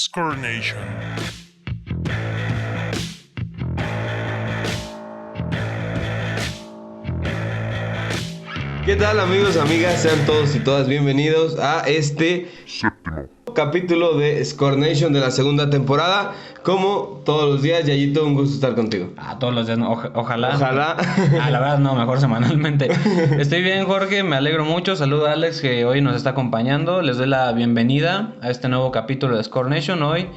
Score Nation. ¿Qué tal, amigos, amigas? Sean todos y todas bienvenidos a este Séptimo capítulo de Score Nation de la segunda temporada. Como todos los días, Yayito, un gusto estar contigo. Todos los días, no, ojalá. Ojalá. La verdad no, mejor semanalmente. Estoy bien, Jorge, me alegro mucho. Saludo a Alex, que hoy nos está acompañando. Les doy la bienvenida a este nuevo capítulo de Score Nation. Hoy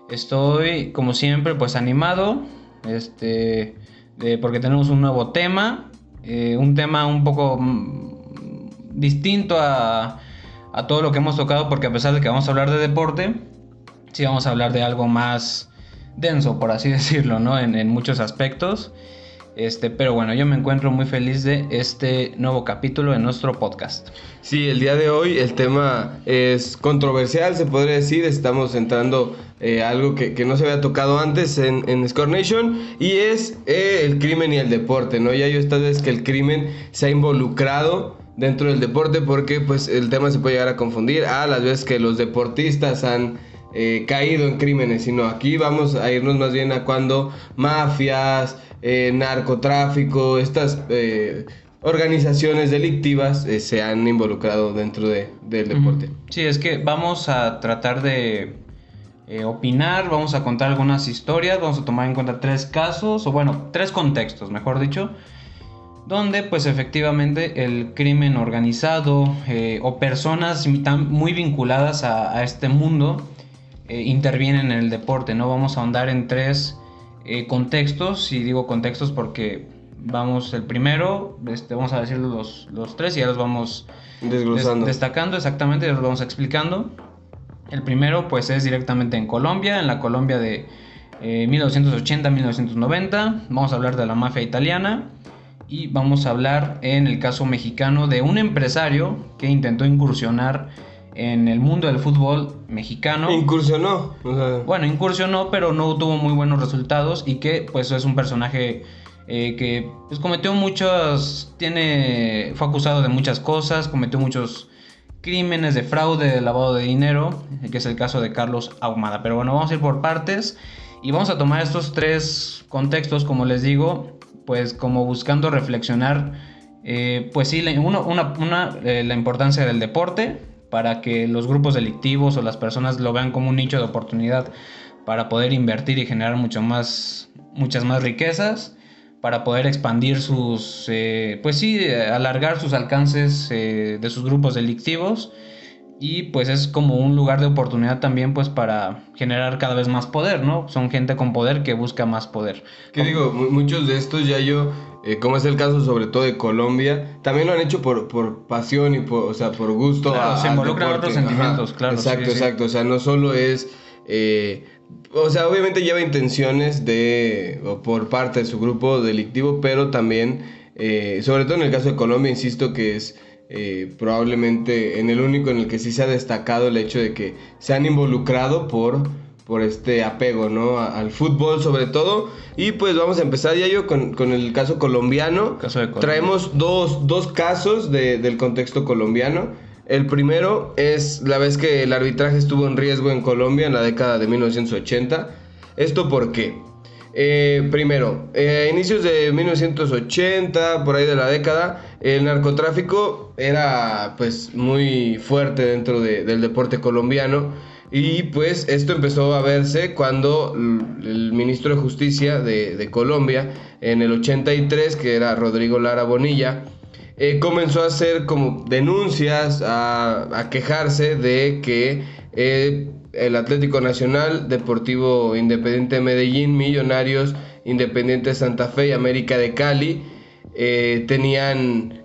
estoy, como siempre, pues animado, porque tenemos un nuevo tema. Un tema un poco distinto a todo lo que hemos tocado, porque a pesar de que vamos a hablar de deporte, sí vamos a hablar de algo más denso, por así decirlo, ¿no? En muchos aspectos. Pero bueno, yo me encuentro muy feliz de este nuevo capítulo de nuestro podcast. Sí, el día de hoy el tema es controversial, se podría decir. Estamos entrando algo que no se había tocado antes en Score Nation, y es el crimen y el deporte, ¿no? Ya yo esta vez que el crimen se ha involucrado dentro del deporte, porque pues el tema se puede llegar a confundir a las veces que los deportistas han caído en crímenes, sino aquí vamos a irnos más bien a cuando mafias, narcotráfico, estas organizaciones delictivas se han involucrado dentro del deporte. Sí, es que vamos a tratar de opinar, vamos a contar algunas historias, vamos a tomar en cuenta tres casos, o bueno, tres contextos, mejor dicho, donde pues efectivamente el crimen organizado o personas muy vinculadas a este mundo intervienen en el deporte, ¿no? Vamos a ahondar en tres contextos, y digo contextos porque el primero, vamos a decir los tres y ya los vamos desglosando, destacando, exactamente, ya los vamos explicando. El primero pues es directamente en Colombia, en la Colombia de 1980-1990, vamos a hablar de la mafia italiana. Y vamos a hablar en el caso mexicano de un empresario que intentó incursionar en el mundo del fútbol mexicano. Incursionó, Bueno, incursionó, pero no tuvo muy buenos resultados, y que pues es un personaje que pues cometió fue acusado de muchas cosas, cometió muchos crímenes de fraude, de lavado de dinero, que es el caso de Carlos Ahumada. Pero bueno, vamos a ir por partes y vamos a tomar estos tres contextos, como les digo, pues como buscando reflexionar, pues sí, la importancia del deporte, para que los grupos delictivos o las personas lo vean como un nicho de oportunidad para poder invertir y generar muchas más riquezas, para poder expandir alargar sus alcances de sus grupos delictivos, y pues es como un lugar de oportunidad también pues para generar cada vez más poder, ¿no? Son gente con poder que busca más poder. ¿Qué digo? Muchos de estos como es el caso sobre todo de Colombia, también lo han hecho por pasión y por gusto. Claro, se involucran otros sentimientos. Ajá, claro. Exacto. O sea, no solo es... obviamente lleva intenciones por parte de su grupo delictivo, pero también, sobre todo en el caso de Colombia, insisto que es probablemente en el único en el que sí se ha destacado el hecho de que se han involucrado por este apego, ¿no? Al fútbol sobre todo. Y pues vamos a empezar ya con el caso colombiano. Traemos dos casos del contexto colombiano. El primero es la vez que el arbitraje estuvo en riesgo en Colombia en la década de 1980. ¿Esto por qué? Primero, inicios de 1980, por ahí de la década, el narcotráfico era pues muy fuerte dentro del deporte colombiano. Y pues esto empezó a verse cuando el ministro de Justicia de Colombia, en el 83, que era Rodrigo Lara Bonilla, comenzó a hacer como denuncias, a quejarse de que el Atlético Nacional, Deportivo Independiente de Medellín, Millonarios, Independiente Santa Fe y América de Cali tenían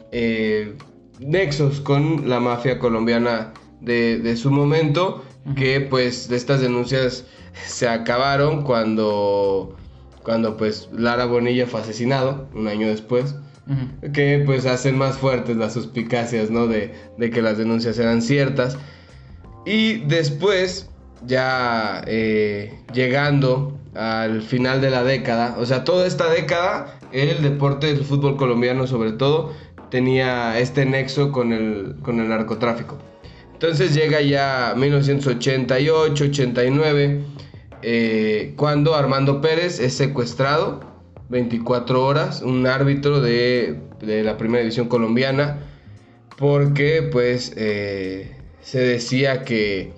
nexos con la mafia colombiana de su momento, que pues de estas denuncias se acabaron cuando pues Lara Bonilla fue asesinado un año después. Que pues hacen más fuertes las suspicacias, ¿no? De que las denuncias eran ciertas. Y después, ya llegando al final de la década, o sea, toda esta década, el deporte del fútbol colombiano sobre todo tenía este nexo con el narcotráfico. Entonces llega ya 1988, 89, cuando Armando Pérez es secuestrado 24 horas, un árbitro de la primera división colombiana, porque pues se decía que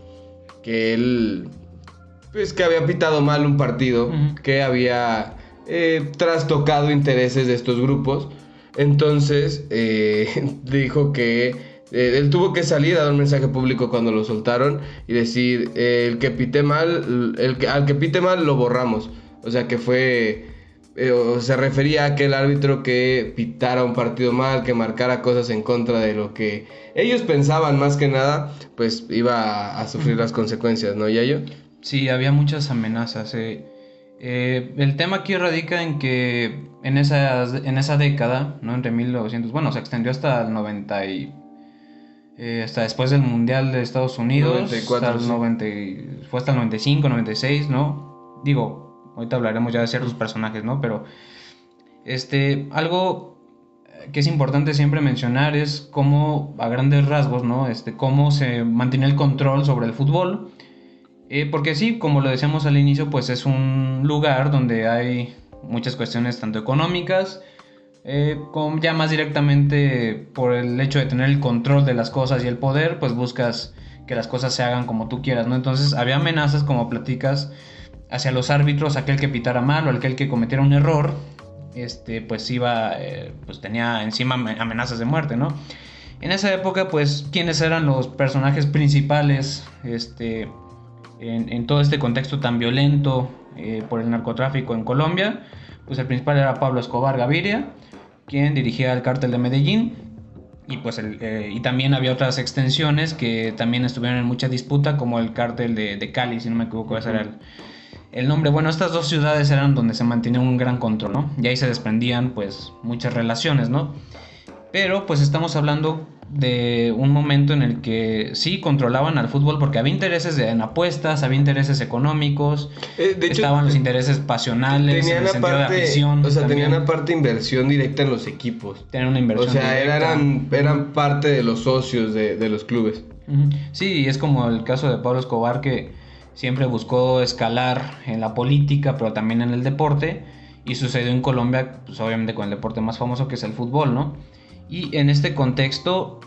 él pues que había pitado mal un partido, que había trastocado intereses de estos grupos. Entonces dijo que él tuvo que salir a dar un mensaje público cuando lo soltaron y decir, el que pite mal, al que pite mal lo borramos. O sea que fue, se refería a aquel árbitro que pitara un partido mal, que marcara cosas en contra de lo que ellos pensaban más que nada, pues iba a sufrir las consecuencias, ¿no, Yayo? Sí, había muchas amenazas. El tema aquí radica en que en esa década, ¿no? Entre 1900, bueno, se extendió hasta el 90 y hasta después del Mundial de Estados Unidos, 94, hasta el 90, fue hasta el 95, 96, ¿no? Digo, ahorita hablaremos ya de ciertos personajes, ¿no? Pero algo que es importante siempre mencionar es cómo, a grandes rasgos, ¿no? Cómo se mantiene el control sobre el fútbol. Porque sí, como lo decíamos al inicio, pues es un lugar donde hay muchas cuestiones tanto económicas, como ya más directamente por el hecho de tener el control de las cosas y el poder, pues buscas que las cosas se hagan como tú quieras, ¿no? Entonces había amenazas, como platicas, hacia los árbitros, aquel que pitara mal o aquel que cometiera un error, pues iba, pues tenía encima amenazas de muerte, ¿no? En esa época, pues, ¿quiénes eran los personajes principales, en todo este contexto tan violento por el narcotráfico en Colombia? Pues el principal era Pablo Escobar Gaviria, quien dirigía el cártel de Medellín, y pues y también había otras extensiones que también estuvieron en mucha disputa, como el cártel de Cali, si no me equivoco, ese era el nombre. Bueno, estas dos ciudades eran donde se mantenía un gran control, ¿no? Y ahí se desprendían pues muchas relaciones, ¿no? Pero pues estamos hablando de un momento en el que sí controlaban al fútbol, porque había intereses en apuestas, había intereses económicos, estaban los intereses pasionales, en el sentido de afición. O sea, tenían aparte inversión directa en los equipos. Tenían una inversión directa. O sea, eran parte de los socios de los clubes. Sí, es como el caso de Pablo Escobar, que siempre buscó escalar en la política, pero también en el deporte, y sucedió en Colombia, pues obviamente con el deporte más famoso, que es el fútbol, ¿no? Y en este contexto,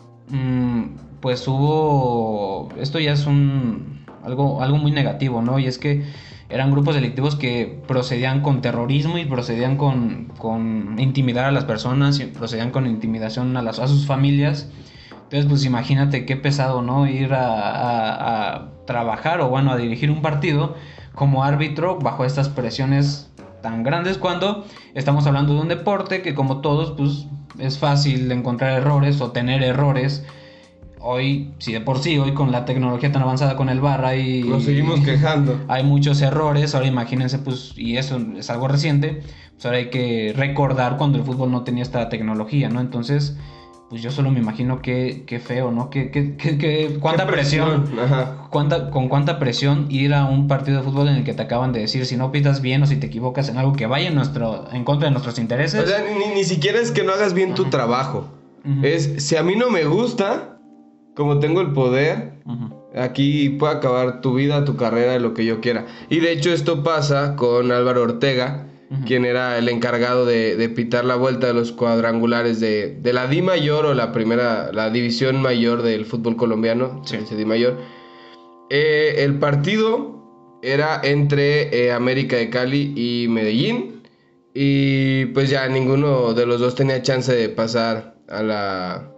pues hubo, esto ya es algo muy negativo, ¿no? Y es que eran grupos delictivos que procedían con terrorismo y procedían con intimidar a las personas, y procedían con intimidación a sus familias. Entonces, pues imagínate qué pesado, ¿no? Ir a trabajar o, bueno, a dirigir un partido como árbitro bajo estas presiones tan grandes, cuando estamos hablando de un deporte que, como todos, pues es fácil encontrar errores o tener errores. Hoy, si de por sí, hoy con la tecnología tan avanzada con el VAR nos seguimos quejando. Hay muchos errores. Ahora imagínense, pues, y eso es algo reciente, pues ahora hay que recordar cuando el fútbol no tenía esta tecnología, ¿no? Entonces, pues yo solo me imagino qué feo, ¿no? Cuánta presión. Con cuánta presión ir a un partido de fútbol en el que te acaban de decir, si no pitas bien o si te equivocas en algo que vaya en contra de nuestros intereses. O sea, ni siquiera es que no hagas bien tu trabajo. Es, si a mí no me gusta, como tengo el poder, aquí puede acabar tu vida, tu carrera, lo que yo quiera. Y de hecho esto pasa con Álvaro Ortega, quien era el encargado de pitar la vuelta de los cuadrangulares de la Di Mayor, o la división mayor del fútbol colombiano, sí. Di Mayor. El partido era entre América de Cali y Medellín, y pues ya ninguno de los dos tenía chance de pasar al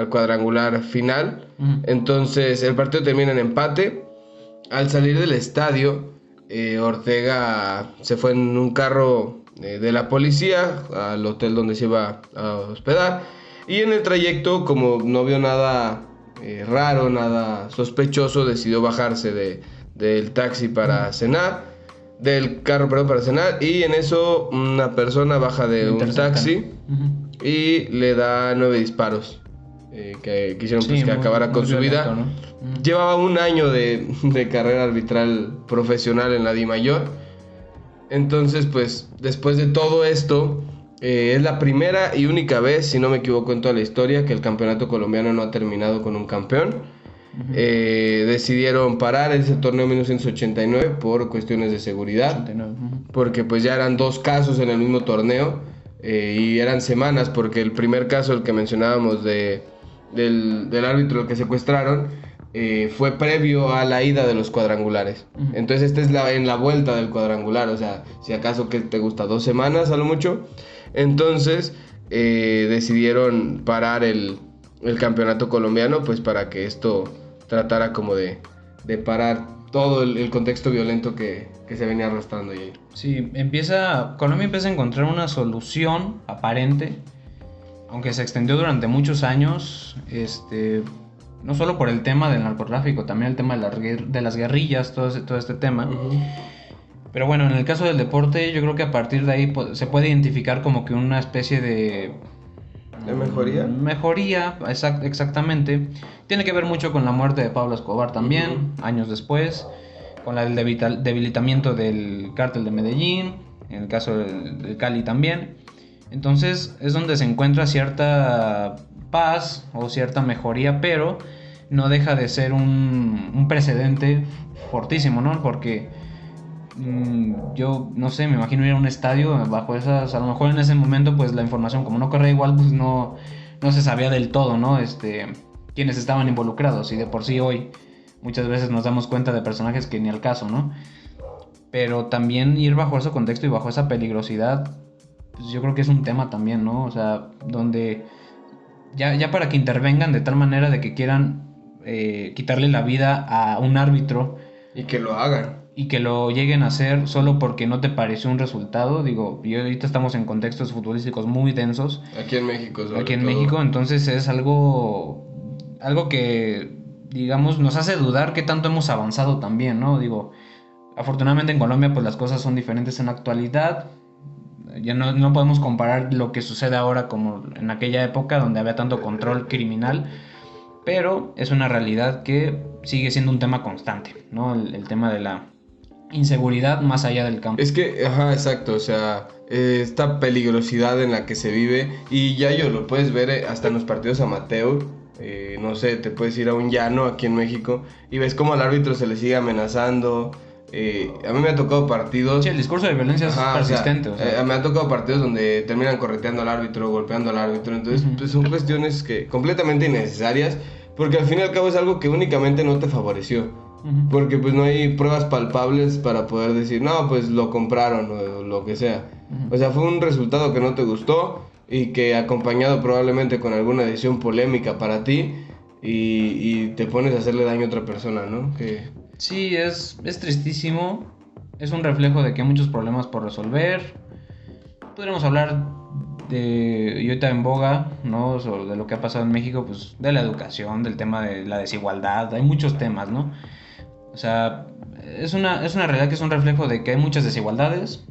cuadrangular final. Entonces el partido termina en empate. Al salir del estadio, Ortega se fue en un carro de la policía al hotel donde se iba a hospedar, y en el trayecto, como no vio nada raro, nada sospechoso, decidió bajarse del taxi para cenar, del carro, perdón, para cenar, y en eso una persona baja de un taxi y le da 9 disparos que quisieron pues, que acabara con su vida, ¿no? Llevaba un año de carrera arbitral profesional en la Di Mayor. Entonces, pues, después de todo esto, es la primera y única vez, si no me equivoco, en toda la historia, que el campeonato colombiano no ha terminado con un campeón. decidieron parar ese torneo en 1989 por cuestiones de seguridad. 89, porque pues ya eran 2 casos en el mismo torneo y eran semanas, porque el primer caso, el que mencionábamos del árbitro que secuestraron, fue previo a la ida de los cuadrangulares. Entonces esta es en la vuelta del cuadrangular, o sea, si acaso que te gusta 2 semanas a lo mucho. Entonces decidieron parar el campeonato colombiano, pues para que esto tratara como de parar todo el contexto violento que se venía arrastrando ahí. Sí, Colombia empieza a encontrar una solución aparente, aunque se extendió durante muchos años, no solo por el tema del narcotráfico, también el tema de las guerrillas, todo este tema. Pero bueno, en el caso del deporte, yo creo que a partir de ahí se puede identificar como que una especie de... ¿De mejoría? Mejoría, exactamente. Tiene que ver mucho con la muerte de Pablo Escobar también, años después, con el debilitamiento del cártel de Medellín, en el caso del Cali también. Entonces es donde se encuentra cierta paz o cierta mejoría, pero no deja de ser un precedente fortísimo, ¿no? Porque yo no sé, me imagino ir a un estadio bajo esas, a lo mejor en ese momento pues la información como no corría igual, pues no se sabía del todo, ¿no? Quiénes estaban involucrados, y de por sí hoy muchas veces nos damos cuenta de personajes que ni al caso, ¿no? Pero también ir bajo ese contexto y bajo esa peligrosidad, pues yo creo que es un tema también, ¿no? O sea, donde ya para que intervengan de tal manera de que quieran quitarle la vida a un árbitro y que lo hagan y que lo lleguen a hacer solo porque no te pareció un resultado. Digo, y ahorita estamos en contextos futbolísticos muy densos. Aquí en México, México, entonces es algo que, digamos, nos hace dudar qué tanto hemos avanzado también, ¿no? Digo, afortunadamente en Colombia pues las cosas son diferentes en la actualidad. Ya no podemos comparar lo que sucede ahora como en aquella época donde había tanto control criminal, pero es una realidad que sigue siendo un tema constante, ¿no? El tema de la inseguridad más allá del campo. Es que, ajá, exacto, o sea, esta peligrosidad en la que se vive, y ya lo puedes ver hasta en los partidos amateur. No sé, te puedes ir a un llano aquí en México y ves cómo al árbitro se le sigue amenazando. A mí me ha tocado partidos... Sí, el discurso de violencia es persistente. O sea, me ha tocado partidos donde terminan correteando al árbitro, golpeando al árbitro. Entonces, pues, son cuestiones que completamente innecesarias, porque al fin y al cabo es algo que únicamente no te favoreció. Porque pues no hay pruebas palpables para poder decir, no, pues lo compraron o lo que sea. O sea, fue un resultado que no te gustó y que acompañado probablemente con alguna decisión polémica para ti, y te pones a hacerle daño a otra persona, ¿no? Sí, es tristísimo. Es un reflejo de que hay muchos problemas por resolver. Podríamos hablar y ahorita en boga, ¿no? Sobre de lo que ha pasado en México, pues de la educación, del tema de la desigualdad. Hay muchos temas, ¿no? O sea, es una realidad que es un reflejo de que hay muchas desigualdades,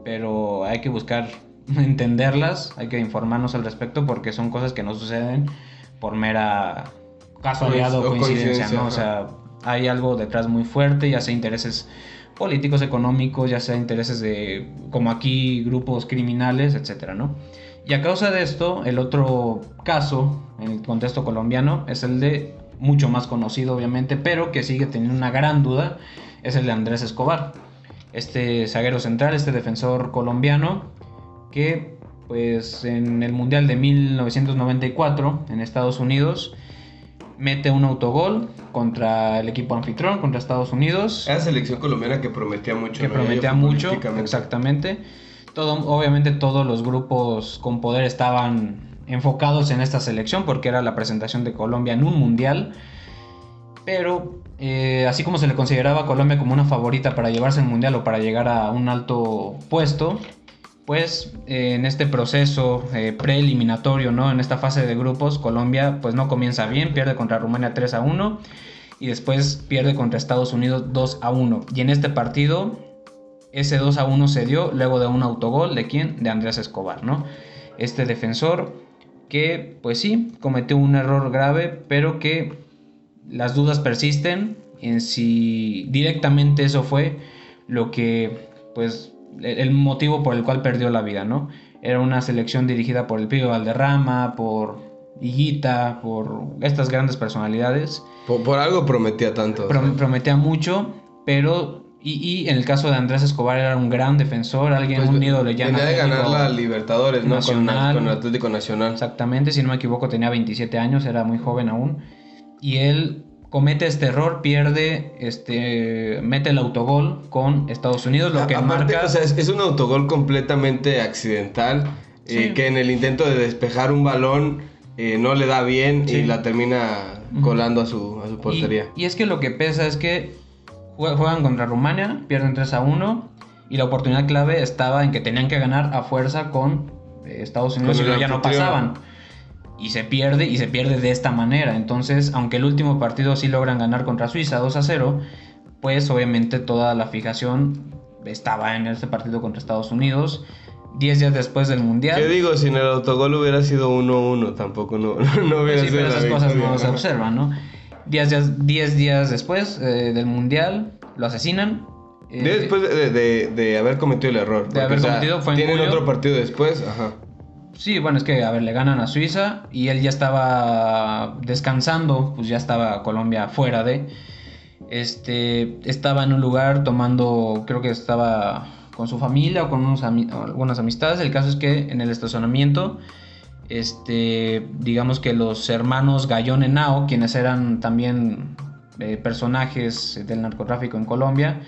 pero hay que buscar entenderlas, hay que informarnos al respecto, porque son cosas que no suceden por mera casualidad o coincidencia, ¿no? O sea, hay algo detrás muy fuerte, ya sea intereses políticos, económicos, ya sea intereses de, como aquí, grupos criminales, etcétera, ¿no? Y a causa de esto, el otro caso, en el contexto colombiano, es el de, mucho más conocido obviamente, pero que sigue teniendo una gran duda, es el de Andrés Escobar. Este zaguero central, este defensor colombiano, que pues en el Mundial de 1994 en Estados Unidos mete un autogol contra el equipo anfitrión, contra Estados Unidos. Era selección colombiana que prometía mucho. Que prometía mucho, exactamente. Obviamente todos los grupos con poder estaban enfocados en esta selección porque era la presentación de Colombia en un mundial. Pero así como se le consideraba a Colombia como una favorita para llevarse el mundial o para llegar a un alto puesto, pues en este proceso preeliminatorio, ¿no? En esta fase de grupos, Colombia pues no comienza bien, pierde contra Rumania 3-1 y después pierde contra Estados Unidos 2-1. Y en este partido, ese 2-1 se dio luego de un autogol, ¿de quién? De Andrés Escobar, ¿no? Este defensor que pues sí, cometió un error grave, pero que las dudas persisten en si directamente eso fue lo que pues el motivo por el cual perdió la vida, ¿no? Era una selección dirigida por el Pío Valderrama, por Higuita, por estas grandes personalidades. Por algo prometía tanto. Prometía mucho, pero... Y en el caso de Andrés Escobar era un gran defensor, alguien, Pues, un ídolo ya venía de ganar la Libertadores, ¿no? Nacional. Con el Atlético Nacional. Exactamente, si no me equivoco tenía 27 años, era muy joven aún. Y él comete este error, pierde, mete el autogol con Estados Unidos, lo que Aparte, marca... o sea, es un autogol completamente accidental, Sí. que en el intento de despejar un balón no le da bien Sí. y la termina colando a su portería. Y es que lo que pesa es que juegan contra Rumania, pierden 3-1 y la oportunidad clave estaba en que tenían que ganar a fuerza con Estados Unidos, Con y el ya no anfitrión. pasaban. Y se pierde de esta manera. Entonces, aunque el último partido sí logran ganar contra Suiza 2-0, pues obviamente toda la fijación estaba en este partido contra Estados Unidos. 10 días después del Mundial. ¿Qué digo? Si en el autogol hubiera sido 1-1, tampoco no hubiera Sí, sido pero la esas cosas victoria, no se observan, ¿no? 10 días después del Mundial, lo asesinan. Después de haber cometido el error. De haber cometido, fue en tienen julio. otro partido después, ajá. Sí, bueno, es que, a ver, le ganan a Suiza y él ya estaba descansando, pues ya estaba Colombia fuera de... estaba en un lugar tomando, creo que estaba con su familia o con algunas amistades. El caso es que en el estacionamiento, digamos que los hermanos Gallón Henao, quienes eran también personajes del narcotráfico en Colombia,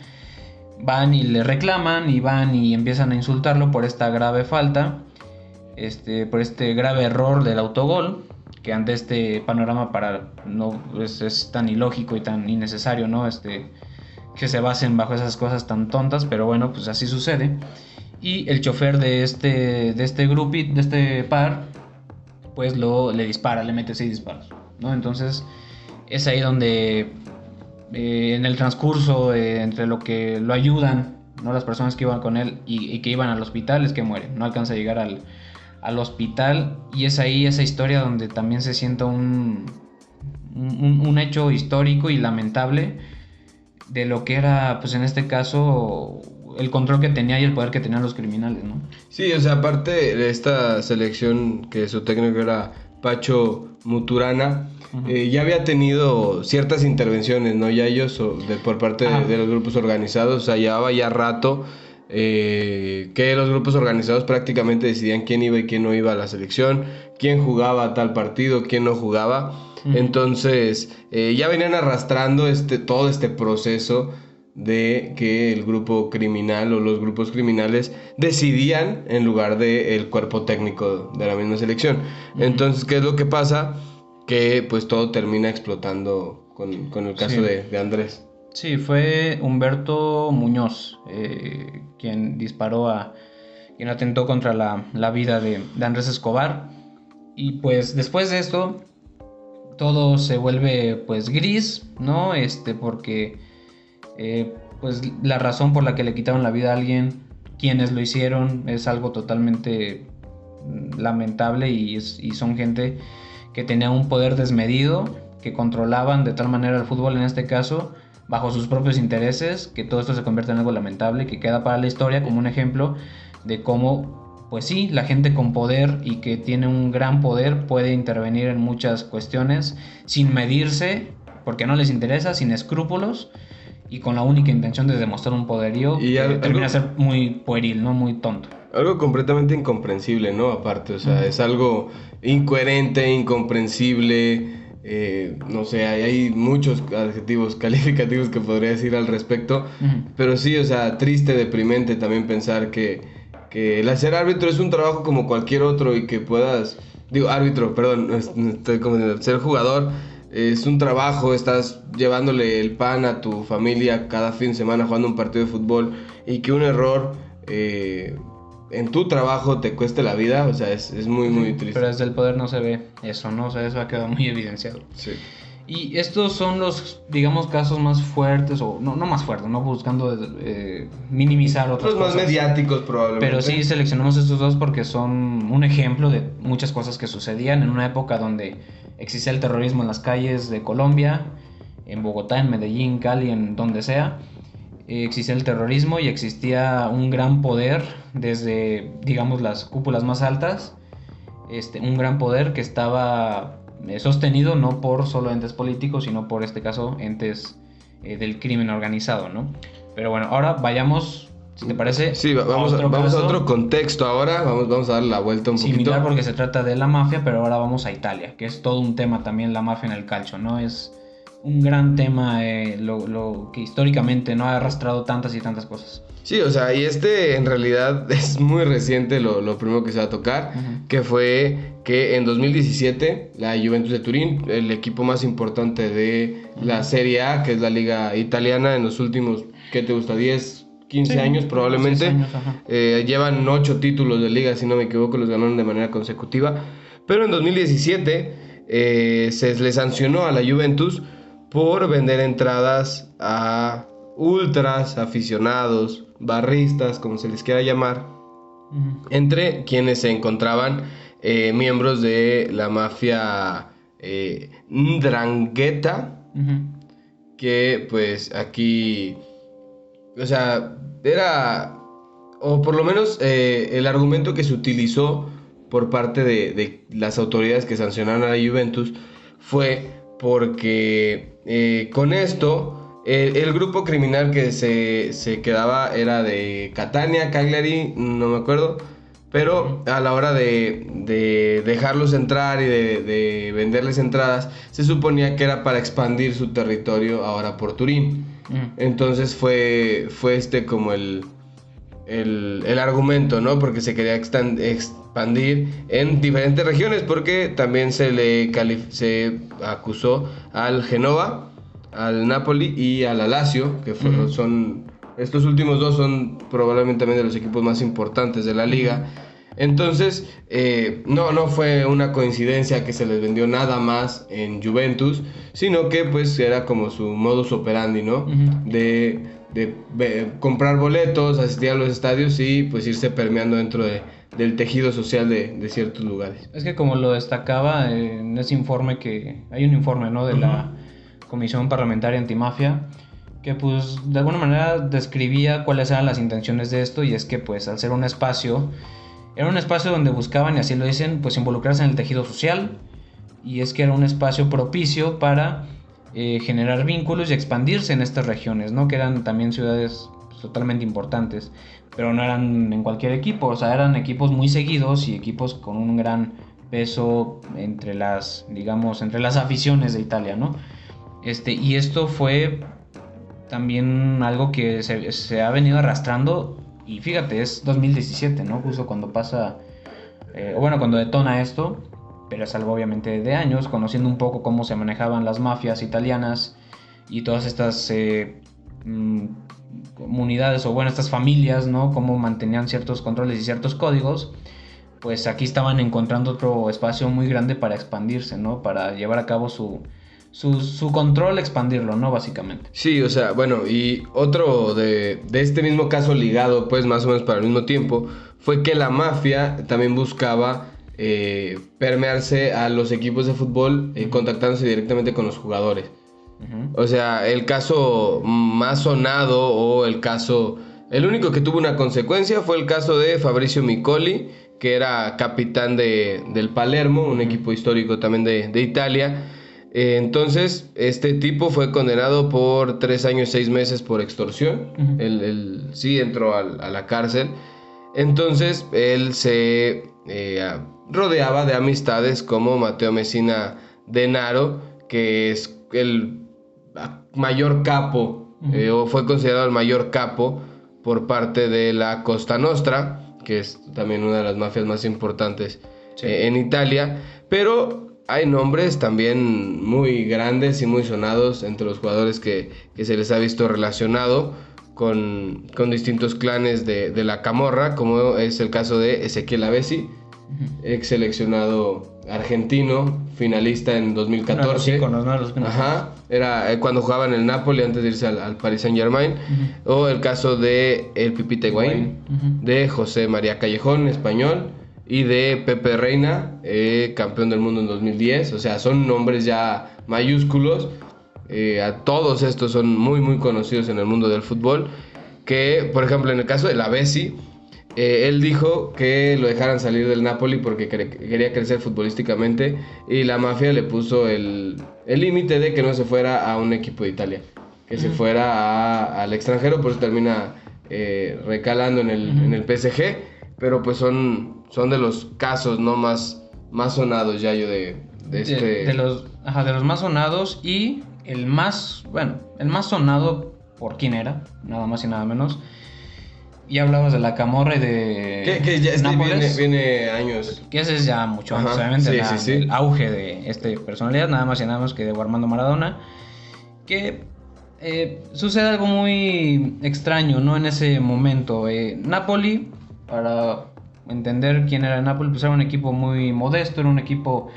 van y le reclaman y van y empiezan a insultarlo por esta grave falta. Por este grave error del autogol, que ante este panorama es tan ilógico y tan innecesario, ¿no? Que se basen bajo esas cosas tan tontas, pero bueno, pues así sucede. Y el chofer de este grupo, de este par, pues le dispara, le mete 6 disparos, ¿no? Entonces es ahí donde en el transcurso entre lo que lo ayudan, ¿no? Las personas que iban con él y que iban al hospital, es que muere, no alcanza a llegar al hospital, y es ahí esa historia donde también se sienta un hecho histórico y lamentable de lo que era, pues en este caso, el control que tenía y el poder que tenían los criminales, ¿no? Sí, o sea, aparte de esta selección que su técnico era Pacho Muturana, ya había tenido ciertas intervenciones, ¿no? Ya ellos, por parte de los grupos organizados, o sea, llevaba ya rato que los grupos organizados prácticamente decidían quién iba y quién no iba a la selección, quién jugaba a tal partido, quién no jugaba. Entonces ya venían arrastrando todo este proceso de que el grupo criminal o los grupos criminales decidían en lugar del cuerpo técnico de la misma selección. Entonces, ¿qué es lo que pasa? Que pues todo termina explotando con el caso de Andrés. Sí, fue Humberto Muñoz quien quien atentó contra la vida de Andrés Escobar. Y pues después de esto todo se vuelve pues gris, ¿no? Porque pues la razón por la que le quitaron la vida a alguien, quienes lo hicieron, es algo totalmente lamentable, y son gente que tenía un poder desmedido, que controlaban de tal manera el fútbol en este caso, bajo sus propios intereses, que todo esto se convierte en algo lamentable, que queda para la historia como un ejemplo de cómo, pues sí, la gente con poder y que tiene un gran poder puede intervenir en muchas cuestiones sin medirse, porque no les interesa, sin escrúpulos y con la única intención de demostrar un poderío, y que termina a ser muy pueril, ¿no? Muy tonto. Algo completamente incomprensible, ¿no? Aparte, o sea, es algo incoherente, incomprensible. No sé, hay muchos adjetivos calificativos que podría decir al respecto. Pero sí, o sea, triste, deprimente también pensar que el ser árbitro es un trabajo como cualquier otro, y que puedas... árbitro, perdón, estoy confundiendo. Ser jugador es un trabajo, estás llevándole el pan a tu familia cada fin de semana jugando un partido de fútbol, y que un error en tu trabajo te cueste la vida, o sea, es muy, muy triste. Pero desde el poder no se ve eso, ¿no? O sea, eso ha quedado muy evidenciado. Sí. Y estos son los, digamos, casos más fuertes, o no más fuertes, no buscando minimizar otras Los más cosas. mediáticos probablemente. Pero sí seleccionamos estos dos porque son un ejemplo de muchas cosas que sucedían en una época donde existía el terrorismo en las calles de Colombia, en Bogotá, en Medellín, Cali, en donde sea. Existía el terrorismo y existía un gran poder desde, digamos, las cúpulas más altas, un gran poder que estaba sostenido no por solo entes políticos, sino por este caso entes del crimen organizado, ¿no? Pero bueno, ahora vayamos, si te parece, sí, vamos a otro contexto ahora, vamos a darle la vuelta un similar poquito. Porque se trata de la mafia, pero ahora vamos a Italia, que es todo un tema también la mafia en el calcio, ¿no? Es un gran tema, lo que históricamente no ha arrastrado tantas y tantas cosas. Sí, o sea, y en realidad es muy reciente lo primero que se va a tocar, que fue que en 2017 la Juventus de Turín, el equipo más importante de la Serie A, que es la liga italiana, en los últimos, ¿qué te gusta? 10, 15 años probablemente, 10 años, llevan 8 títulos de liga, si no me equivoco, los ganaron de manera consecutiva, pero en 2017 se le sancionó a la Juventus por vender entradas a ultras, aficionados, barristas, como se les quiera llamar, entre quienes se encontraban miembros de la mafia 'Ndrangheta, que pues aquí, o sea, era, o por lo menos el argumento que se utilizó por parte de las autoridades que sancionaron a la Juventus fue porque con esto el grupo criminal que se quedaba era de Catania, Cagliari, no me acuerdo, pero a la hora de dejarlos entrar y de venderles entradas, se suponía que era para expandir su territorio ahora por Turín. Entonces fue como el argumento, ¿no? Porque se quería expandir en diferentes regiones, porque también se acusó al Genoa, al Napoli y al Lazio, que son estos últimos dos son probablemente también de los equipos más importantes de la liga. Entonces no fue una coincidencia que se les vendió nada más en Juventus, sino que pues era como su modus operandi, ¿no? De comprar boletos, asistir a los estadios y pues irse permeando dentro del tejido social de ciertos lugares. Es que como lo destacaba en ese informe, que hay un informe, ¿no? De la Comisión Parlamentaria Antimafia, que pues de alguna manera describía cuáles eran las intenciones de esto, y es que pues al ser un espacio, era un espacio donde buscaban, y así lo dicen, pues involucrarse en el tejido social, y es que era un espacio propicio para generar vínculos y expandirse en estas regiones, ¿no? Que eran también ciudades pues, totalmente importantes, pero no eran en cualquier equipo, o sea, eran equipos muy seguidos y equipos con un gran peso entre las aficiones de Italia, ¿no? Y esto fue también algo que se ha venido arrastrando, y fíjate, es 2017, ¿no? Justo cuando pasa, cuando detona esto, pero es algo obviamente de años, conociendo un poco cómo se manejaban las mafias italianas y todas estas comunidades, estas familias, ¿no? Cómo mantenían ciertos controles y ciertos códigos, pues aquí estaban encontrando otro espacio muy grande para expandirse, ¿no? Para llevar a cabo su control, expandirlo, ¿no? Básicamente. Sí, o sea, bueno, y otro de este mismo caso ligado, pues más o menos para el mismo tiempo, fue que la mafia también buscaba permearse a los equipos de fútbol, contactándose directamente con los jugadores. O sea, el caso más sonado o el único que tuvo una consecuencia fue el caso de Fabrizio Micoli, que era capitán del Palermo, un equipo histórico también de Italia. Entonces, este tipo fue condenado por 3 años, 6 meses por extorsión. Él sí entró a la cárcel. Entonces, él se rodeaba de amistades como Matteo Messina Denaro, que es el mayor capo, o fue considerado el mayor capo por parte de la Cosa Nostra, que es también una de las mafias más importantes en Italia. Pero hay nombres también muy grandes y muy sonados entre los jugadores que se les ha visto relacionado con distintos clanes de la camorra, como es el caso de Ezequiel Avesi, ex seleccionado argentino, finalista en 2014. Era cuando jugaba en el Napoli antes de irse al Paris Saint-Germain. O el caso de el Pipita Higuaín, de José María Callejón, español, y de Pepe Reina, campeón del mundo en 2010. O sea, son nombres ya mayúsculos. A todos estos son muy muy conocidos en el mundo del fútbol. Que, por ejemplo, en el caso de la Avesi, Él dijo que lo dejaran salir del Napoli porque quería crecer futbolísticamente y la mafia le puso el límite de que no se fuera a un equipo de Italia, que se fuera al extranjero, por eso termina recalando en el PSG, pero pues son de los casos no más sonados, ya yo de este... de los más sonados, y el más sonado, ¿por quién era? Nada más y nada menos. Ya hablabas de la Camorra y de que ya Nápoles, viene años. que ese es ya mucho antes, Ajá, obviamente, sí. el auge de esta personalidad, nada más y nada menos que de Armando Maradona, que sucede algo muy extraño, ¿no? En ese momento, Napoli, para entender quién era Napoli, pues era un equipo muy modesto, era un equipo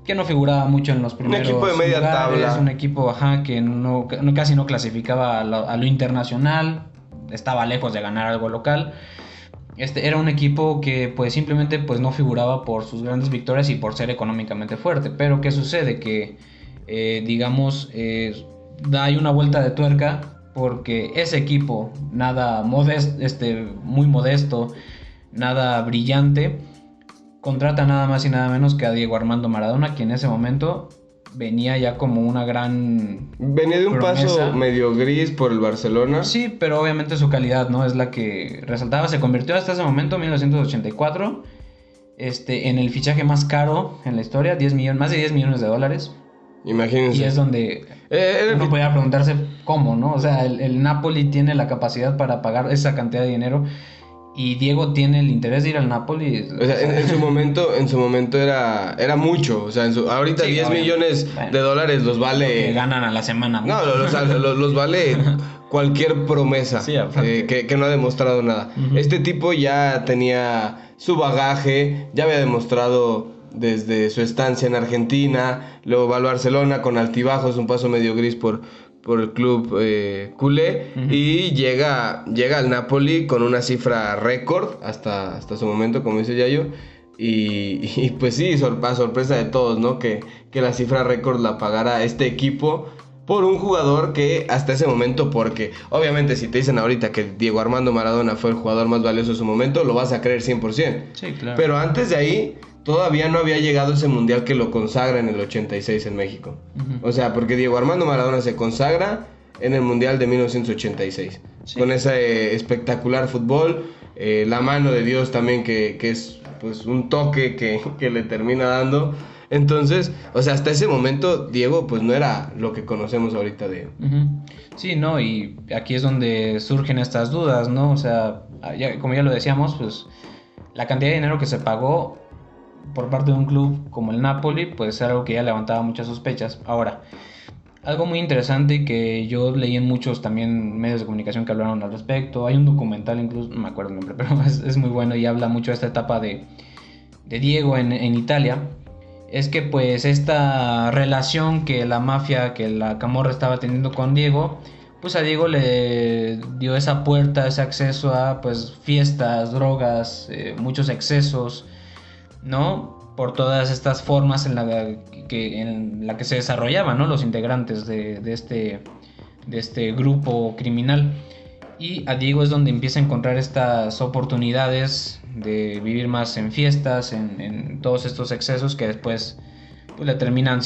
que no figuraba mucho en los primeros Un equipo de media lugares, tabla. un equipo que casi no clasificaba a lo internacional, estaba lejos de ganar algo local. Era un equipo que pues simplemente pues no figuraba por sus grandes victorias y por ser económicamente fuerte. Pero ¿qué sucede? Que hay una vuelta de tuerca, porque ese equipo, nada muy modesto, nada brillante, contrata nada más y nada menos que a Diego Armando Maradona, quien en ese momento venía ya como una gran venía de un promesa. Paso medio gris por el Barcelona. Sí, pero obviamente su calidad, ¿no? Es la que resaltaba. Se convirtió hasta ese momento, 1984, en el fichaje más caro en la historia, más de 10 millones de dólares. Imagínense. Y es donde uno podía preguntarse cómo, ¿no? O sea, el Napoli tiene la capacidad para pagar esa cantidad de dinero, y Diego tiene el interés de ir al Napoli. O sea, en su momento era mucho. O sea, ahorita Sí, 10 millones de dólares los vale. Que ganan a la semana. No, los vale cualquier promesa, Sí, que no ha demostrado nada. Uh-huh. Este tipo ya tenía su bagaje, ya había demostrado desde su estancia en Argentina, luego va al Barcelona con altibajos, un paso medio gris por el club culé, uh-huh. Y llega al Napoli con una cifra récord hasta su momento, como dice Yayo. Y pues sí, sorpresa de todos, ¿no? Que la cifra récord la pagara este equipo por un jugador que hasta ese momento, porque obviamente si te dicen ahorita que Diego Armando Maradona fue el jugador más valioso de su momento, lo vas a creer 100%. Sí, claro. Pero antes de ahí, todavía no había llegado ese mundial que lo consagra en el 86 en México. Uh-huh. O sea, porque Diego Armando Maradona se consagra en el mundial de 1986. Sí. Con ese espectacular fútbol, la mano de Dios también, que es pues un toque que le termina dando. Entonces, o sea, hasta ese momento Diego pues no era lo que conocemos ahorita de... Uh-huh. Sí, no, y aquí es donde surgen estas dudas, ¿no? O sea, como ya lo decíamos, pues la cantidad de dinero que se pagó por parte de un club como el Napoli, pues era algo que ya levantaba muchas sospechas. Ahora, algo muy interesante que yo leí en muchos también medios de comunicación que hablaron al respecto, hay un documental incluso, no me acuerdo el nombre, pero es muy bueno y habla mucho de esta etapa de Diego en Italia. Es que pues esta relación que la mafia, que la Camorra estaba teniendo con Diego, pues a Diego le dio esa puerta, ese acceso a pues fiestas, drogas, muchos excesos, ¿no? Por todas estas formas en la que se desarrollaban, ¿no? Los integrantes de este grupo criminal. Y a Diego es donde empieza a encontrar estas oportunidades de vivir más en fiestas, en todos estos excesos que después pues, le terminan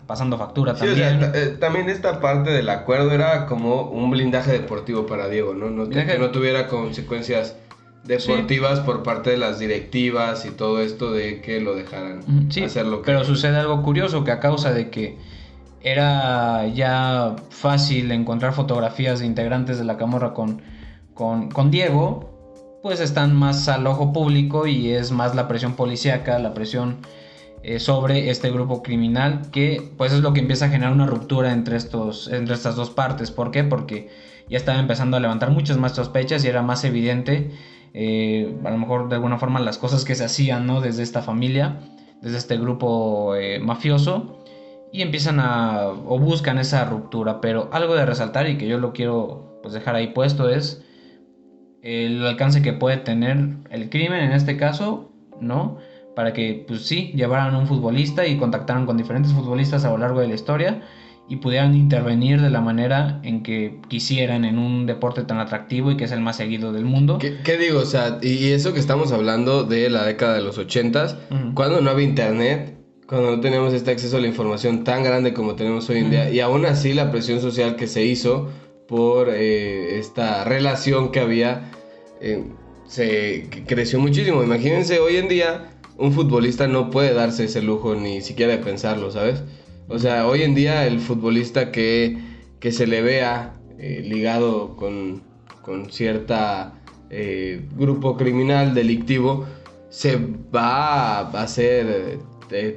pasando factura también. O sea, también esta parte del acuerdo era como un blindaje deportivo para Diego, ¿no? Que no tuviera consecuencias deportivas, sí, por parte de las directivas y todo esto de que lo dejaran, sí, hacer lo que... Pero sucede algo curioso, que a causa de que era ya fácil encontrar fotografías de integrantes de la Camorra con Diego, pues están más al ojo público y es más la presión policíaca, la presión sobre este grupo criminal, que pues es lo que empieza a generar una ruptura entre estas dos partes. ¿Por qué? Porque ya estaba empezando a levantar muchas más sospechas y era más evidente, a lo mejor de alguna forma, las cosas que se hacían, ¿no? Desde esta familia, desde este grupo mafioso, y empiezan o buscan esa ruptura. Pero algo de resaltar y que yo lo quiero pues dejar ahí puesto es el alcance que puede tener el crimen en este caso, ¿no? Para que pues sí, llevaran a un futbolista y contactaran con diferentes futbolistas a lo largo de la historia y pudieran intervenir de la manera en que quisieran en un deporte tan atractivo y que es el más seguido del mundo. ¿Qué digo? O sea, y eso que estamos hablando de la década de los 80s, cuando no había internet, cuando no teníamos este acceso a la información tan grande como tenemos hoy en día, y aún así la presión social que se hizo por esta relación que había, creció muchísimo. Imagínense, hoy en día un futbolista no puede darse ese lujo ni siquiera de pensarlo, ¿sabes? O sea, hoy en día el futbolista que se le vea ligado con cierta grupo criminal delictivo, se va a hacer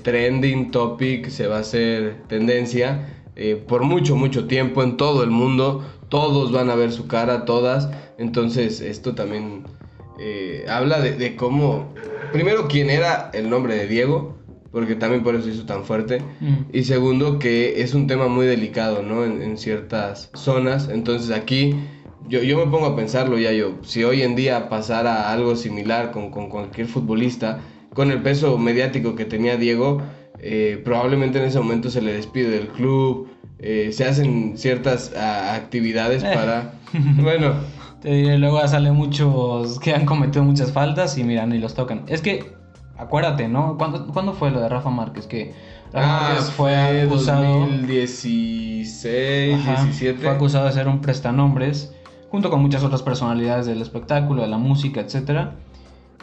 trending topic, se va a hacer tendencia por mucho tiempo en todo el mundo. Todos van a ver su cara, todas. Entonces esto también habla de cómo, primero, quién era el nombre de Diego, porque también por eso hizo tan fuerte. Y segundo, que es un tema muy delicado, ¿no? En ciertas zonas. Entonces aquí yo me pongo a pensarlo, si hoy en día pasara algo similar con cualquier futbolista, con el peso mediático que tenía Diego, probablemente en ese momento se le despide del club, se hacen ciertas actividades para... Bueno... Te diré, luego salen muchos que han cometido muchas faltas y miran y los tocan. Es que, acuérdate, ¿no? ¿Cuándo fue lo de Rafa Márquez? Que Rafa Márquez fue acusado... 2016, 17. Fue acusado de ser un prestanombres, junto con muchas otras personalidades del espectáculo, de la música, etcétera.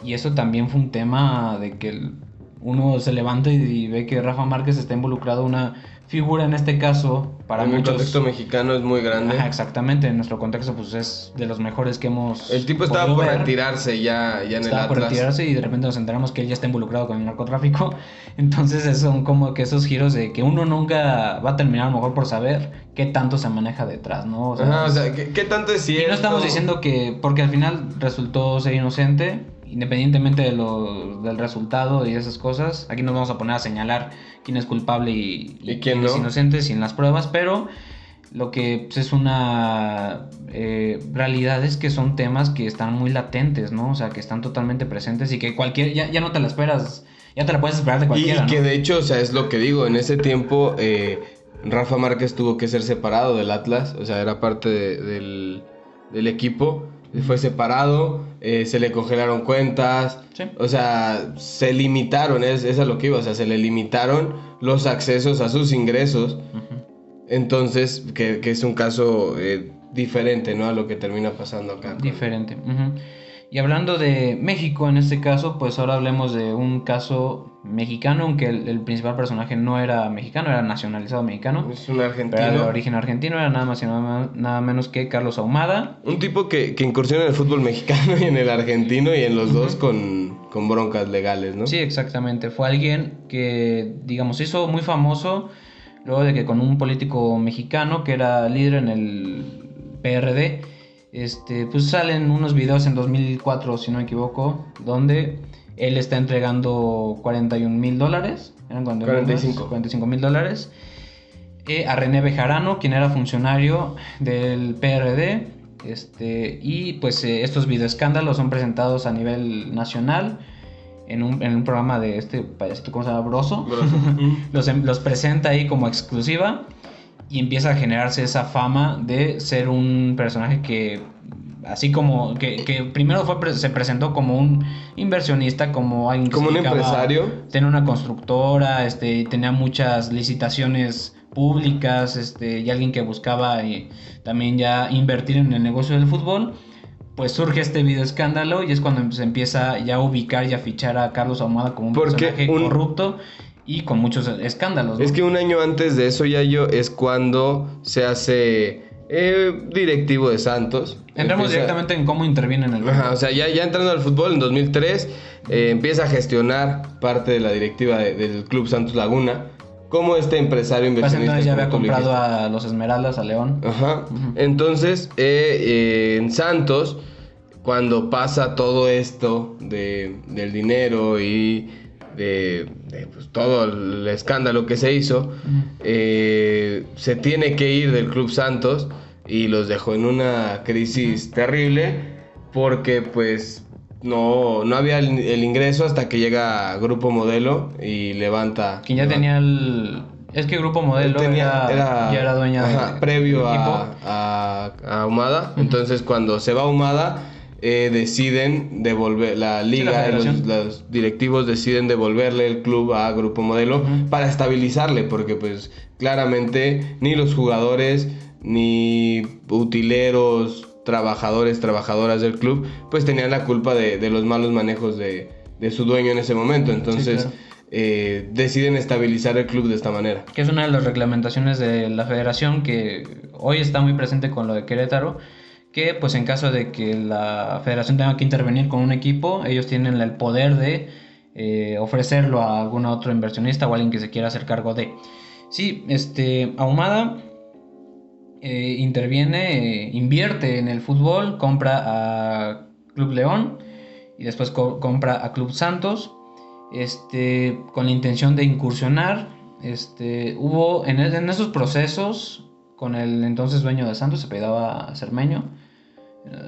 Y eso también fue un tema de que uno se levanta y ve que Rafa Márquez está involucrado, una figura en este caso para muchos... En el contexto mexicano es muy grande. Ajá, exactamente, en nuestro contexto pues es de los mejores que hemos... El tipo estaba por retirarse ya en el Atlas. Estaba por retirarse y de repente nos enteramos que él ya está involucrado con el narcotráfico. Entonces son como que esos giros de que uno nunca va a terminar a lo mejor por saber qué tanto se maneja detrás, ¿no? O sea, ¿qué tanto es cierto? Y no estamos diciendo que... Porque al final resultó ser inocente, independientemente del resultado y esas cosas. Aquí nos vamos a poner a señalar quién es culpable y quién es inocente sin las pruebas, pero lo que pues, es una realidad es que son temas que están muy latentes, ¿no? O sea, que están totalmente presentes y que ya no te la esperas, ya te la puedes esperar de cualquiera, y que ¿no? de hecho, o sea, es lo que digo, en ese tiempo Rafa Márquez tuvo que ser separado del Atlas, o sea, era parte del equipo. Fue separado, se le congelaron cuentas, sí. O sea, se limitaron, es a lo que iba, o sea, se le limitaron los accesos a sus ingresos. Entonces, que es un caso diferente, ¿no? A lo que termina pasando acá. Diferente. Y hablando de México, en este caso, pues ahora hablemos de un caso mexicano, aunque el principal personaje no era mexicano, era nacionalizado mexicano. Es un argentino. Era de origen argentino, era nada más y nada menos que Carlos Ahumada. Un tipo que incursiona en el fútbol mexicano y en el argentino y en los dos con broncas legales, ¿no? Sí, exactamente. Fue alguien que, digamos, se hizo muy famoso luego de que con un político mexicano que era líder en el PRD, pues salen unos videos en 2004, si no me equivoco, donde él está entregando $41,000, eran $45,000, a René Bejarano, quien era funcionario del PRD, y pues estos videoescándalos son presentados a nivel nacional en un programa de ¿cómo se llama? Broso. los presenta ahí como exclusiva. Y empieza a generarse esa fama de ser un personaje que, así como que primero se presentó como un inversionista, como alguien que como un empresario, tenía una constructora, tenía muchas licitaciones públicas, y alguien que buscaba también ya invertir en el negocio del fútbol. Pues surge este video escándalo y es cuando se empieza ya a ubicar y a fichar a Carlos Ahumada como un personaje corrupto y con muchos escándalos, ¿no? Es que un año antes de eso, es cuando se hace directivo de Santos. Entramos directamente en cómo interviene en el fútbol. O sea, ya entrando al fútbol en 2003, empieza a gestionar parte de la directiva del Club Santos Laguna como empresario inversionista. Entonces ya había comprado a los Esmeraldas, a León. Entonces, en Santos, cuando pasa todo esto del dinero y de pues, todo el escándalo que se hizo, se tiene que ir del Club Santos y los dejó en una crisis terrible porque pues no había el ingreso hasta que llega Grupo Modelo y levanta... Quien ya tenía Es que Grupo Modelo ya era dueña ajá, previo del equipo. a Ahumada. Entonces, cuando se va Ahumada, deciden devolver la liga, federación. los directivos deciden devolverle el club a Grupo Modelo para estabilizarle, porque pues claramente ni los jugadores ni utileros, trabajadores, trabajadoras del club, pues tenían la culpa de los malos manejos de su dueño en ese momento. Entonces, Sí, claro. Deciden estabilizar el club de esta manera. Que es una de las reglamentaciones de la federación que hoy está muy presente con lo de Querétaro, que pues en caso de que la federación tenga que intervenir con un equipo, ellos tienen el poder de ofrecerlo a algún otro inversionista o alguien que se quiera hacer cargo de. Sí, Ahumada interviene, invierte en el fútbol, compra a Club León y después compra a Club Santos, con la intención de incursionar. Hubo en esos procesos con el entonces dueño de Santos, se apellidaba Cermeño,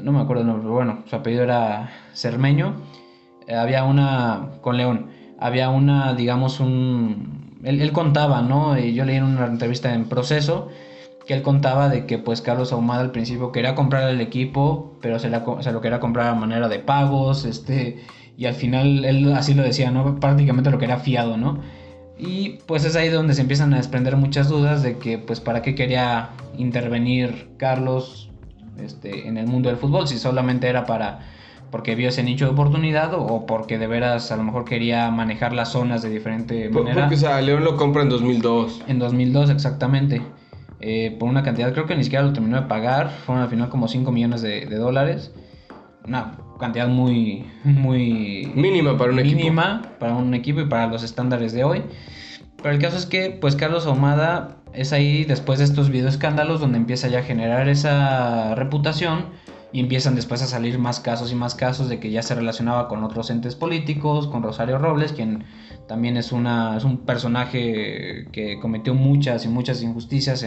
no me acuerdo el nombre, pero bueno, su apellido era Cermeño. Había una con León, había una, digamos, él contaba, ¿no? Y yo leí en una entrevista en Proceso que él contaba de que pues Carlos Ahumada al principio quería comprar el equipo, pero se lo quería comprar a manera de pagos, y al final él así lo decía, ¿no? Prácticamente lo quería fiado, ¿no? Y pues es ahí donde se empiezan a desprender muchas dudas de que pues para qué quería intervenir Carlos en el mundo del fútbol, si solamente era porque vio ese nicho de oportunidad o porque de veras a lo mejor quería manejar las zonas de diferente manera. Porque, o sea, León lo compra en 2002. En 2002 exactamente. Por una cantidad, creo que ni siquiera lo terminó de pagar, fueron al final como 5 millones de dólares. Una cantidad muy mínima para un equipo. Mínima para un equipo y para los estándares de hoy. Pero el caso es que pues Carlos Ahumada es ahí después de estos videoescándalos donde empieza ya a generar esa reputación y empiezan después a salir más casos y más casos de que ya se relacionaba con otros entes políticos, con Rosario Robles, quien también es un personaje que cometió muchas y muchas injusticias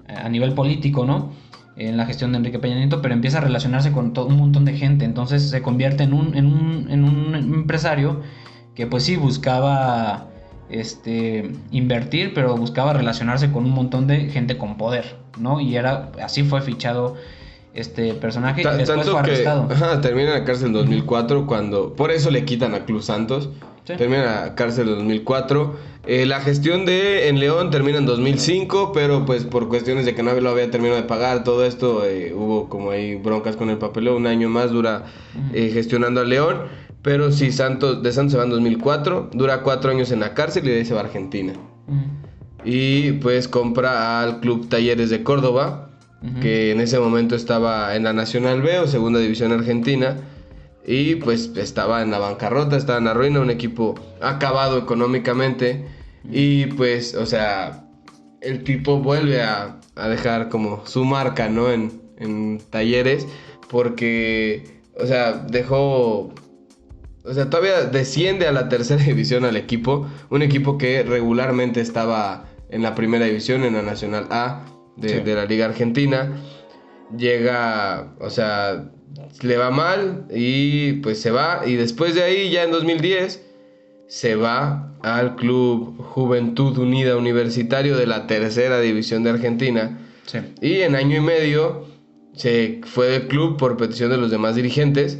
a nivel político, ¿no? En la gestión de Enrique Peña Nieto, pero empieza a relacionarse con todo un montón de gente, entonces se convierte en un empresario que pues sí buscaba invertir, pero buscaba relacionarse con un montón de gente con poder, ¿no? Y así fue fichado este personaje y después fue arrestado. Termina en la cárcel en 2004 cuando... Por eso le quitan a Club Santos. Sí. Termina en la cárcel en 2004. La gestión en León termina en 2005, pero pues por cuestiones de que no lo había terminado de pagar, todo esto, hubo como ahí broncas con el papeleo. Un año más dura gestionando a León. Pero sí, de Santos se va en 2004, dura 4 años en la cárcel y de ahí se va a Argentina. Y pues compra al Club Talleres de Córdoba, que en ese momento estaba en la Nacional B o Segunda División Argentina, y pues estaba en la bancarrota, estaba en la ruina, un equipo acabado económicamente, y pues, o sea, el tipo vuelve a dejar como su marca, ¿no? En Talleres, porque, o sea, todavía desciende a la tercera división al equipo, un equipo que regularmente estaba en la primera división, en la Nacional A de la Liga Argentina. Llega, o sea, le va mal y pues se va. Y después de ahí, ya en 2010, se va al Club Juventud Unida Universitario de la tercera división de Argentina. Sí. Y en año y medio se fue del club por petición de los demás dirigentes.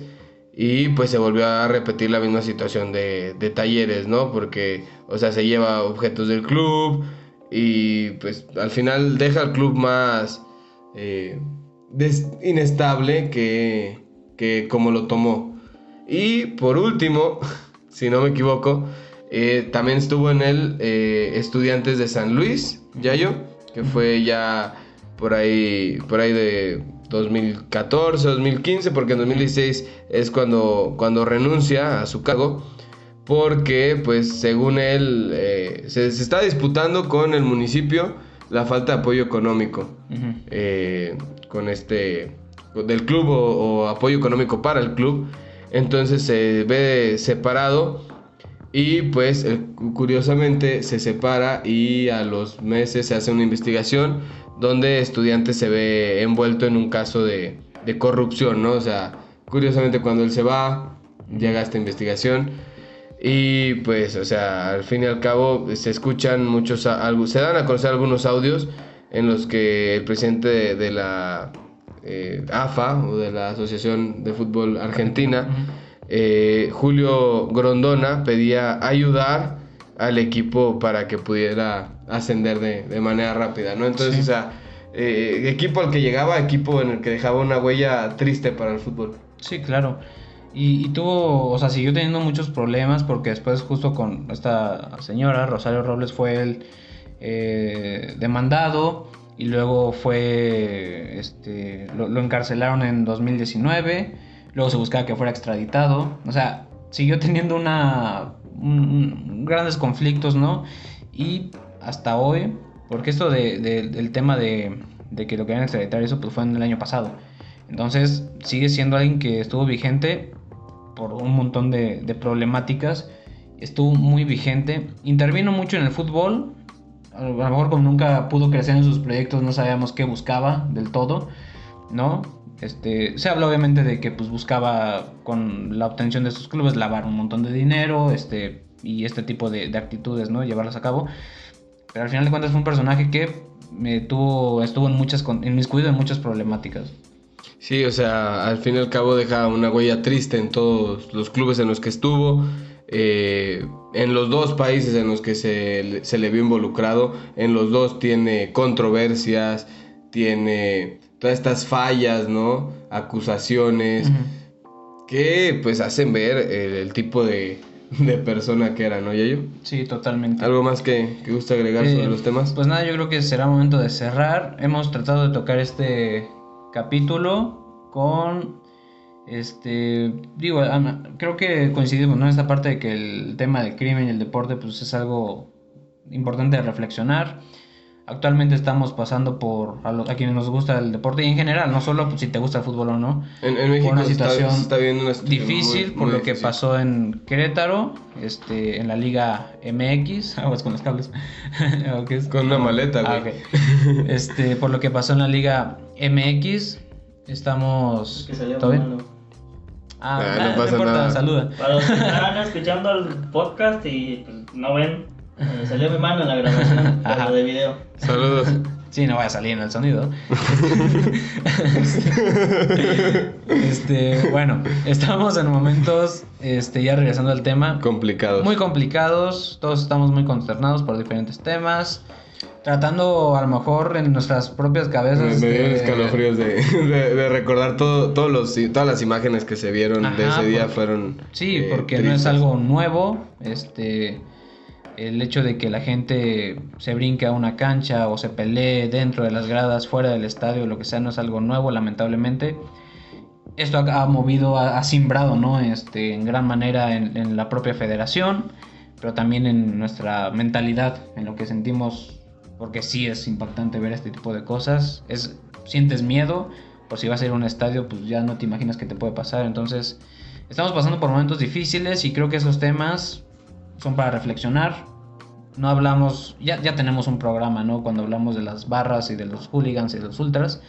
Y pues se volvió a repetir la misma situación de Talleres, ¿no? Porque, o sea, se lleva objetos del club y pues al final deja al club más inestable que como lo tomó. Y por último, si no me equivoco, también estuvo en el Estudiantes de San Luis, Yayo, que fue ya por ahí de 2014, 2015, porque en 2016 es cuando renuncia a su cargo, porque pues según él se está disputando con el municipio la falta de apoyo económico con del club o apoyo económico para el club. Entonces se ve separado y pues curiosamente se separa y a los meses se hace una investigación donde Estudiantes se ve envuelto en un caso de corrupción, ¿no? O sea, curiosamente cuando él se va, llega esta investigación Y pues, o sea, al fin y al cabo se escuchan se dan a conocer algunos audios en los que el presidente de la AFA o de la Asociación de Fútbol Argentina, Julio Grondona, pedía ayudar al equipo para que pudiera ascender de manera rápida, ¿no? Entonces, Sí. o sea, equipo al que llegaba, equipo en el que dejaba una huella triste para el fútbol. Sí, claro. Y tuvo, o sea, siguió teniendo muchos problemas porque después justo con esta señora, Rosario Robles, fue él demandado y luego fue, lo encarcelaron en 2019, luego se buscaba que fuera extraditado, o sea, siguió teniendo grandes conflictos, ¿no? Y hasta hoy, porque esto del tema de que lo querían extraditar, eso pues fue en el año pasado. Entonces sigue siendo alguien que estuvo vigente por un montón de problemáticas. Estuvo muy vigente. Intervino mucho en el fútbol. A lo mejor como nunca pudo crecer en sus proyectos, no sabíamos qué buscaba del todo, ¿no? Se habla obviamente de que pues buscaba con la obtención de estos clubes lavar un montón de dinero, y este tipo de actitudes, ¿no? Llevarlas a cabo. Pero al final de cuentas fue un personaje que estuvo inmiscuido en muchas problemáticas. Sí, o sea, al fin y al cabo deja una huella triste en todos los clubes en los que estuvo, en los dos países en los que se le vio involucrado, en los dos tiene controversias, tiene todas estas fallas, ¿no? Acusaciones, que pues hacen ver el tipo de persona que era, ¿no, Yayo? Sí, totalmente. ¿Algo más que gusta agregar sobre los temas? Pues nada, yo creo que será momento de cerrar. Hemos tratado de tocar este capítulo con creo que coincidimos, ¿no? En esta parte de que el tema del crimen y el deporte pues es algo importante de reflexionar. Actualmente estamos pasando a quienes nos gusta el deporte y en general, no solo pues, si te gusta el fútbol o no, En México por una situación está viendo una situación difícil muy por lo que difícil. pasó en Querétaro, en la Liga MX, aguas con los cables. ¿Qué es? Con una maleta, güey. Ok. Por lo que pasó en la Liga MX, estamos... Que salió ¿Todo bien? malo. No pasa importa, nada. saluda. Para los que están escuchando el podcast y pues, no ven, salió mi mano en la grabación Ajá. de video. Saludos. Sí, no vaya a salir en el sonido. Bueno, estamos en momentos, ya regresando al tema, Complicados. muy complicados. Todos estamos muy consternados por diferentes temas. Tratando a lo mejor en nuestras propias cabezas. Me dieron escalofríos de recordar todas las imágenes que se vieron de ese día fueron. Sí, porque no tristes. es algo nuevo. El hecho de que la gente se brinque a una cancha o se pelee dentro de las gradas, fuera del estadio, lo que sea, no es algo nuevo, lamentablemente. Esto ha movido, ha simbrado, ¿no? En gran manera en la propia federación, pero también en nuestra mentalidad, en lo que sentimos, porque sí es impactante ver este tipo de cosas. Sientes miedo, por si vas a ir a un estadio, pues ya no te imaginas qué te puede pasar. Entonces, estamos pasando por momentos difíciles y creo que esos temas son para reflexionar. No hablamos, ya tenemos un programa, ¿no? Cuando hablamos de las barras y de los hooligans y de los ultras.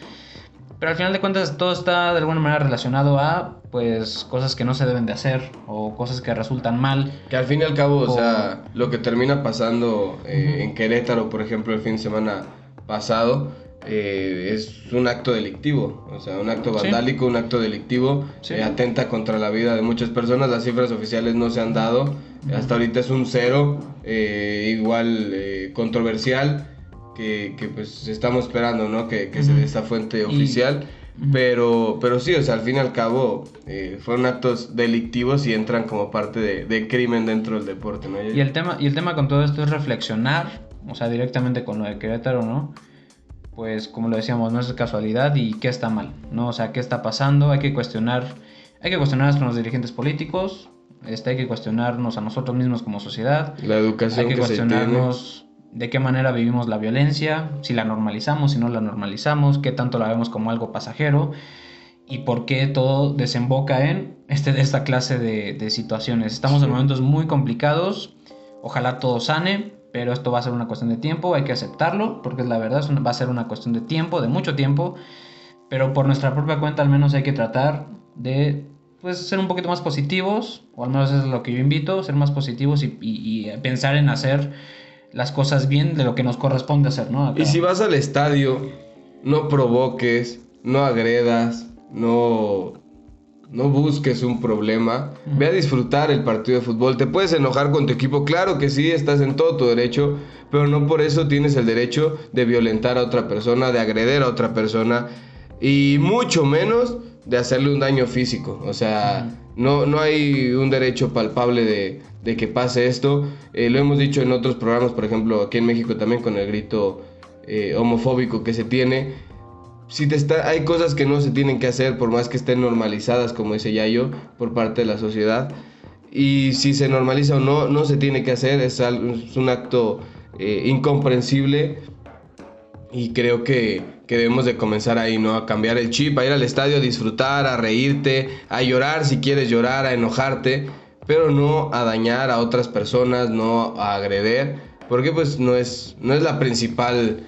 Pero al final de cuentas todo está de alguna manera relacionado a, pues, cosas que no se deben de hacer o cosas que resultan mal. Que al fin y al cabo, o sea, lo que termina pasando en Querétaro, por ejemplo, el fin de semana pasado, es un acto delictivo, o sea, un acto vandálico, un acto delictivo, Sí. Atenta contra la vida de muchas personas. Las cifras oficiales no se han dado, hasta ahorita es un cero, igual controversial, que pues estamos esperando, ¿no? Que se dé esta fuente oficial. Pero sí, o sea, al fin y al cabo fueron actos delictivos y entran como parte de crimen dentro del deporte, ¿no? Y el tema con todo esto es reflexionar, o sea, directamente con lo de Querétaro, ¿no? Pues como lo decíamos, no es casualidad y qué está mal, ¿no? O sea, qué está pasando, hay que cuestionar a nuestros dirigentes políticos, hay que cuestionarnos a nosotros mismos como sociedad, La educación hay que que se tiene. cuestionarnos de qué manera vivimos la violencia, si la normalizamos, si no la normalizamos, qué tanto la vemos como algo pasajero y por qué todo desemboca en esta clase de situaciones. Estamos en momentos muy complicados, ojalá todo sane, pero esto va a ser una cuestión de tiempo, hay que aceptarlo, porque es la verdad, va a ser una cuestión de tiempo, de mucho tiempo, pero por nuestra propia cuenta al menos hay que tratar de pues ser un poquito más positivos, o al menos es lo que yo invito, ser más positivos y pensar en hacer las cosas bien de lo que nos corresponde hacer, ¿no? Y si vas al estadio, no provoques, no agredas, no busques un problema. Ve a disfrutar el partido de fútbol. Te puedes enojar con tu equipo, claro que sí, estás en todo tu derecho, pero no por eso tienes el derecho de violentar a otra persona, de agredir a otra persona y mucho menos de hacerle un daño físico. O sea, no hay un derecho palpable de que pase esto. Lo hemos dicho en otros programas, por ejemplo, aquí en México también con el grito homofóbico que se tiene. Hay cosas que no se tienen que hacer por más que estén normalizadas, como dice Yayo, por parte de la sociedad. Y si se normaliza o no se tiene que hacer. Es un acto incomprensible. Y creo que debemos de comenzar ahí, ¿no? A cambiar el chip, a ir al estadio, a disfrutar, a reírte, a llorar si quieres llorar, a enojarte, pero no a dañar a otras personas, no a agredir, porque pues no es la principal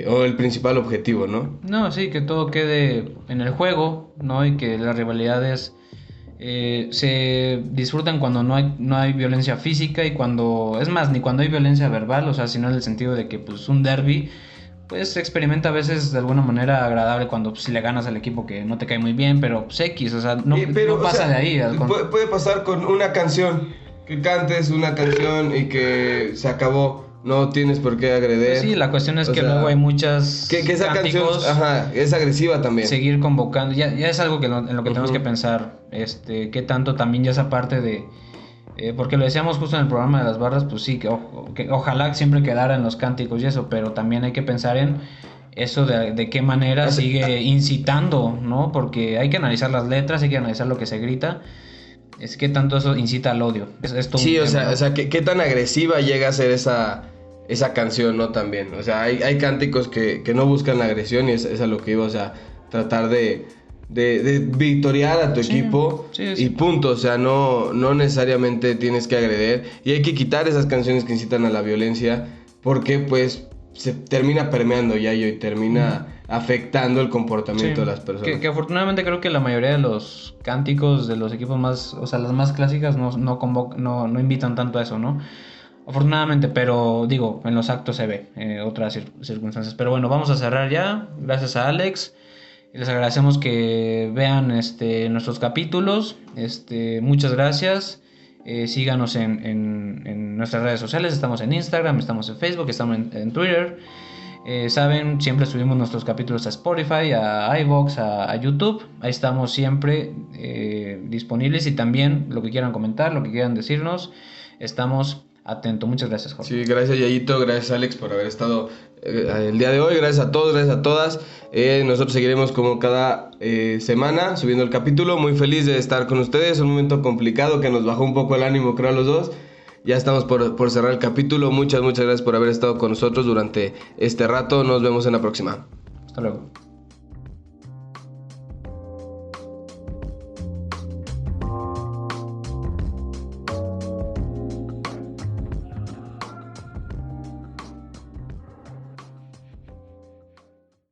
o el principal objetivo, ¿no? No, sí, que todo quede en el juego, ¿no? Y que las rivalidades se disfrutan cuando no hay violencia física y ni cuando hay violencia verbal, o sea, sino en el sentido de que pues un derbi pues se experimenta a veces de alguna manera agradable cuando pues, si le ganas al equipo que no te cae muy bien, pero pues X, o sea, no pasa de ahí. Puede pasar con una canción, que cantes una canción y que se acabó, no tienes por qué agredir. Pues sí, la cuestión es que luego hay muchas que esa canción es agresiva también. Seguir convocando, ya es algo en lo que tenemos que pensar, qué tanto también ya esa parte de... porque lo decíamos justo en el programa de las barras, pues sí, que ojalá siempre quedara en los cánticos y eso, pero también hay que pensar en eso de qué manera sigue incitando, ¿no? Porque hay que analizar las letras, hay que analizar lo que se grita, es que tanto eso incita al odio. Sí, o sea, ¿qué tan agresiva llega a ser esa canción, ¿no? También, o sea, hay cánticos que no buscan la agresión y es a lo que iba, o sea, tratar de victoriar a tu equipo y punto, o sea, no necesariamente tienes que agredir y hay que quitar esas canciones que incitan a la violencia porque pues se termina permeando y termina afectando el comportamiento de las personas. Que afortunadamente creo que la mayoría de los cánticos de los equipos más, o sea, las más clásicas no invitan tanto a eso, ¿no? Afortunadamente, pero digo, en los actos se ve otras circunstancias. Pero bueno, vamos a cerrar ya, gracias a Alex. Les agradecemos que vean nuestros capítulos. Muchas gracias. Síganos en nuestras redes sociales. Estamos en Instagram, estamos en Facebook, estamos en Twitter. Saben, siempre subimos nuestros capítulos a Spotify, a iVoox, a YouTube. Ahí estamos siempre disponibles. Y también lo que quieran comentar, lo que quieran decirnos, estamos atentos. Muchas gracias, Jorge. Sí, gracias, Yayito. Gracias, Alex, por haber estado el día de hoy. Gracias a todos, gracias a todas. Nosotros seguiremos como cada semana subiendo el capítulo. Muy feliz de estar con ustedes. Un momento complicado que nos bajó un poco el ánimo, creo, a los dos. Ya estamos por cerrar el capítulo. Muchas gracias por haber estado con nosotros durante este rato. Nos vemos en la próxima. Hasta luego.